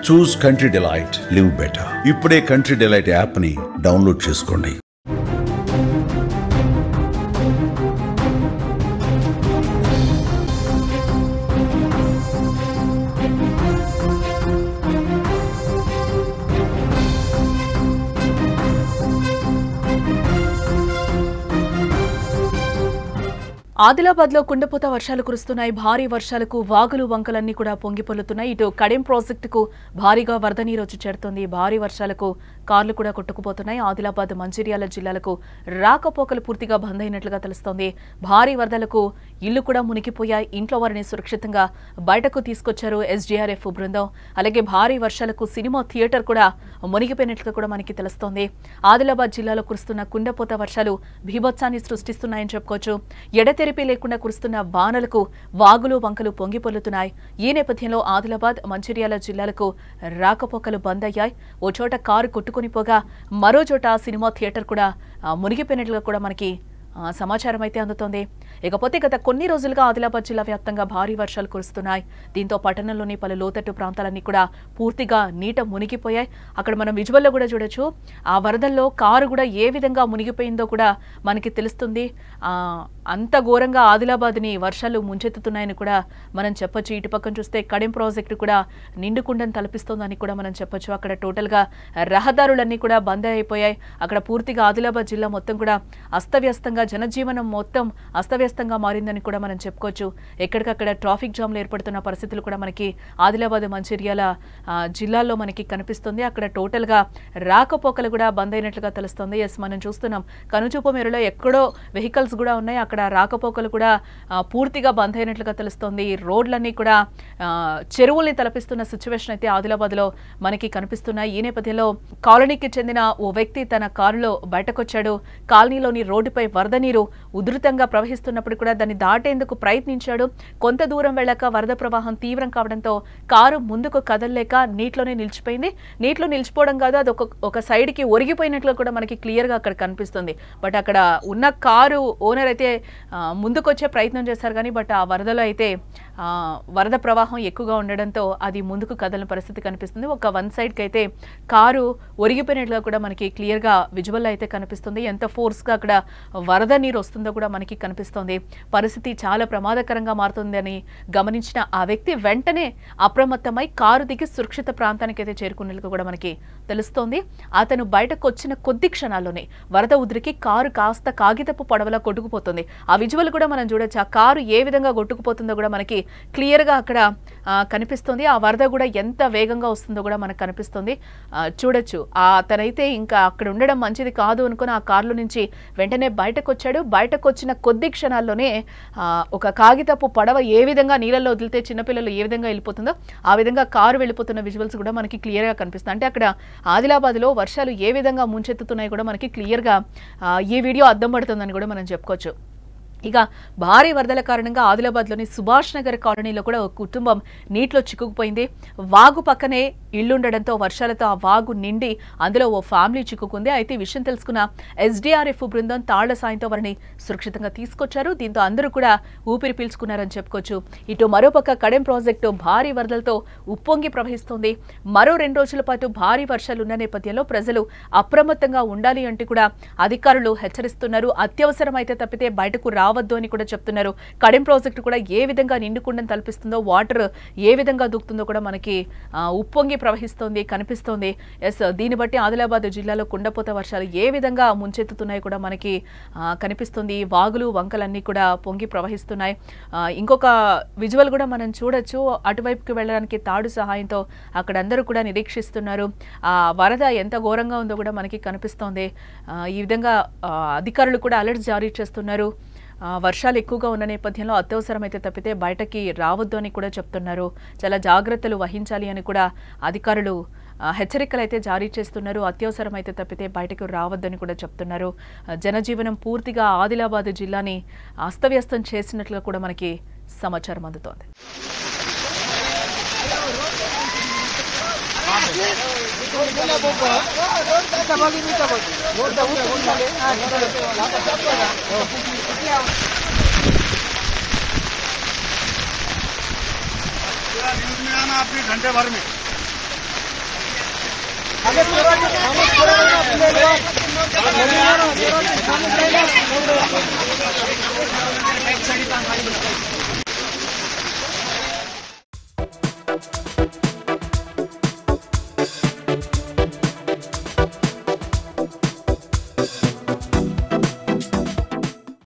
చూస్ country delight, live better. ఇప్పుడే country delight app ని download చేసుకోండి. ఆదిలాబాద్లో కుండపోత వర్షాలు కురుస్తున్నాయి. భారీ వర్షాలకు వాగులు వంకలన్నీ కూడా పొంగిపొల్లుతున్నాయి. ఇటు కడెం ప్రాజెక్టుకు భారీగా వరద నీరు వచ్చి చేరుతోంది. భారీ వర్షాలకు కార్లు కూడా కొట్టుకుపోతున్నాయి. ఆదిలాబాద్, మంచిర్యాల జిల్లాలకు రాకపోకలు పూర్తిగా బంద్ అయినట్లుగా తెలుస్తోంది. భారీ వరదలకు ఇళ్లు కూడా మునిగిపోయాయి. ఇంట్లో వారిని సురక్షితంగా బయటకు తీసుకొచ్చారు ఎస్డీఆర్ఎఫ్ బృందం. అలాగే భారీ వర్షాలకు సినిమా థియేటర్ కూడా మునిగిపోయినట్లుగా కూడా మనకి తెలుస్తోంది. ఆదిలాబాద్ జిల్లాలో కురుస్తున్న కుండపోత వర్షాలు బీభత్సాన్ని సృష్టిస్తున్నాయని చెప్పుకోవచ్చు. ఎడతెరిపి లేకుండా కురుస్తున్న వానలకు వాగులు వంకలు పొంగిపొల్లుతున్నాయి. ఈ నేపథ్యంలో ఆదిలాబాద్, మంచిర్యాల జిల్లాలకు రాకపోకలు బంద్ అయ్యాయి. ఓ చోట కారు కొట్టుకుని పోగా మరో చోట సినిమా థియేటర్ కూడా మునిగిపోయినట్లుగా కూడా మనకి సమాచారం అయితే అందుతోంది. ఇకపోతే గత కొన్ని రోజులుగా ఆదిలాబాద్ జిల్లా వ్యాప్తంగా భారీ వర్షాలు కురుస్తున్నాయి. దీంతో పట్టణంలోని పలు లోతట్టు ప్రాంతాలన్నీ కూడా పూర్తిగా నీట మునిగిపోయాయి. అక్కడ మనం విజువల్లో కూడా చూడొచ్చు. ఆ వరదల్లో కారు కూడా ఏ విధంగా మునిగిపోయిందో కూడా మనకి తెలుస్తుంది. అంత ఘోరంగా ఆదిలాబాద్ని వర్షాలు ముంచెత్తుతున్నాయని కూడా మనం చెప్పొచ్చు. ఇటు పక్కన చూస్తే కడెం ప్రాజెక్టు కూడా నిండుకుండను తలపిస్తోందని కూడా మనం చెప్పొచ్చు. అక్కడ టోటల్గా రహదారులన్నీ కూడా బంద్ అయిపోయాయి. అక్కడ పూర్తిగా ఆదిలాబాద్ జిల్లా మొత్తం కూడా అస్తవ్యస్తంగా, జనజీవనం మొత్తం అస్తవ్యస్తంగా మారిందని కూడా మనం చెప్పుకోవచ్చు. ఎక్కడికక్కడ ట్రాఫిక్ జామ్లు ఏర్పడుతున్న పరిస్థితులు కూడా మనకి ఆదిలాబాద్, మంచిర్యాల జిల్లాల్లో మనకి కనిపిస్తుంది. అక్కడ టోటల్గా రాకపోకలు కూడా బంద్ అయినట్లుగా తెలుస్తుంది. ఎస్, మనం చూస్తున్నాం కనుచూపు మేరలో ఎక్కడో వెహికల్స్ కూడా ఉన్నాయి. అక్కడ రాకపోకలు కూడా పూర్తిగా బంద్ అయినట్లుగా తెలుస్తుంది. రోడ్లన్నీ కూడా చెరువుల్ని తలపిస్తున్న సిచ్యువేషన్ అయితే ఆదిలాబాద్లో మనకి కనిపిస్తున్నాయి. ఈ నేపథ్యంలో కాలనీకి చెందిన ఓ వ్యక్తి తన కారులో బయటకొచ్చాడు. కాలనీలోని రోడ్డుపై వరద నీరు ఉధృతంగా ప్రవహిస్తున్నప్పుడు కూడా దాన్ని దాటేందుకు ప్రయత్నించాడు. కొంత దూరం వెళ్ళాక వరద ప్రవాహం తీవ్రం కావడంతో కారు ముందుకు కదలలేక నీటిలోనే నిలిచిపోయింది. నీటిలో నిలిచిపోవడం కాదు, అది ఒక సైడ్కి ఒరిగిపోయినట్లు కూడా మనకి క్లియర్గా అక్కడ కనిపిస్తుంది. బట్ అక్కడ ఉన్న కారు ఓనర్ అయితే ముందుకొచ్చే ప్రయత్నం చేశారు కానీ బట్ ఆ వరదలో అయితే వరద ప్రవాహం ఎక్కువగా ఉండడంతో అది ముందుకు కదలని పరిస్థితి కనిపిస్తుంది. ఒక వన్ సైడ్కి అయితే కారు ఒరిగిపోయినట్లుగా కూడా మనకి క్లియర్గా విజువల్ అయితే కనిపిస్తుంది. ఎంత ఫోర్స్గా అక్కడ వరద నీరు వస్తుందో కూడా మనకి కనిపిస్తోంది. పరిస్థితి చాలా ప్రమాదకరంగా మారుతుందని గమనించిన ఆ వ్యక్తి వెంటనే అప్రమత్తమై కారు దిగి సురక్షిత ప్రాంతానికి అయితే చేరుకున్నట్లుగా కూడా మనకి తెలుస్తోంది. అతను బయటకు వచ్చిన కొద్ది క్షణాల్లోనే వరద ఉద్రికి కారు కాస్త కాగితపు పడవలా కొట్టుకుపోతుంది. ఆ విజువల్ కూడా మనం చూడొచ్చు. ఆ కారు ఏ విధంగా కొట్టుకుపోతుందో కూడా మనకి క్లియర్గా అక్కడ కనిపిస్తుంది. ఆ వరద కూడా ఎంత వేగంగా వస్తుందో కూడా మనకు కనిపిస్తుంది. చూడొచ్చు. అతనైతే ఇంకా అక్కడ ఉండడం మంచిది కాదు అనుకుని ఆ కారులో నుంచి వెంటనే బయటకు వచ్చాడు. బయటకు వచ్చిన కొద్ది క్షణాల్లోనే ఒక కాగితపు పడవ ఏ విధంగా నీళ్ళల్లో వదిలితే చిన్నపిల్లలు ఏ విధంగా వెళ్ళిపోతుందో ఆ విధంగా కారు వెళ్ళిపోతున్న విజువల్స్ కూడా మనకి క్లియర్గా కనిపిస్తుంది. అంటే అక్కడ ఆదిలాబాద్లో వర్షాలు ఏ విధంగా ముంచెత్తుతున్నాయి కూడా మనకి క్లియర్గా ఈ వీడియో అద్దం పడుతుందని కూడా మనం చెప్పుకోవచ్చు. ఇక భారీ వరదల కారణంగా ఆదిలాబాద్లోని సుభాష్ నగర్ కాలనీలో కూడా ఒక కుటుంబం నీటిలో చిక్కుకుపోయింది. వాగు పక్కనే ఇళ్లుండడంతో వర్షాలతో ఆ వాగు నిండి అందులో ఓ ఫ్యామిలీ చిక్కుకుంది. అయితే ఈ విషయం తెలుసుకున్న ఎస్డీఆర్ఎఫ్ బృందం తాళ్ల సాయంతో వారిని సురక్షితంగా తీసుకొచ్చారు. దీంతో అందరూ కూడా ఊపిరి పీల్చుకున్నారని చెప్పుకోవచ్చు. ఇటు మరోపక్క కడెం ప్రాజెక్టు భారీ వరదలతో ఉప్పొంగి ప్రవహిస్తోంది. మరో 2 రోజుల పాటు భారీ వర్షాలు ఉన్న నేపథ్యంలో ప్రజలు అప్రమత్తంగా ఉండాలి అంటూ కూడా అధికారులు హెచ్చరిస్తున్నారు. అత్యవసరమైతే తప్పితే బయటకు రావద్దు అని కూడా చెప్తున్నారు. కడెం ప్రాజెక్టు కూడా ఏ విధంగా నిండుకుండను తలపిస్తుందో, వాటర్ ఏ విధంగా దూకుతుందో కూడా మనకి ఉప్పొంగి ప్రవహిస్తోంది కనిపిస్తోంది. ఎస్, దీన్ని బట్టి ఆదిలాబాద్ జిల్లాలో కుండపోత వర్షాలు ఏ విధంగా ముంచెత్తుతున్నాయి కూడా మనకి కనిపిస్తుంది. వాగులు వంకలన్నీ కూడా పొంగి ప్రవహిస్తున్నాయి. ఇంకొక విజువల్ కూడా మనం చూడొచ్చు. అటువైపుకి వెళ్ళడానికి తాడు సహాయంతో అక్కడ అందరూ కూడా నిరీక్షిస్తున్నారు. ఆ వరద ఎంత ఘోరంగా ఉందో కూడా మనకి కనిపిస్తోంది. ఈ విధంగా అధికారులు కూడా అలర్ట్స్ జారీ చేస్తున్నారు. వర్షాలు ఎక్కువగా ఉన్న నేపథ్యంలో అత్యవసరమైతే తప్పితే బయటకి రావద్దు అని కూడా చెప్తున్నారు. చాలా జాగ్రత్తలు వహించాలి అని కూడా అధికారులు హెచ్చరికలు అయితే జారీ చేస్తున్నారు. అత్యవసరమైతే తప్పితే బయటకు రావద్దని కూడా చెప్తున్నారు. జనజీవనం పూర్తిగా ఆదిలాబాద్ జిల్లాని అస్తవ్యస్తం చేసినట్లుగా కూడా మనకి సమాచారం అందుతోంది. आपके घंटे भर में Thank you.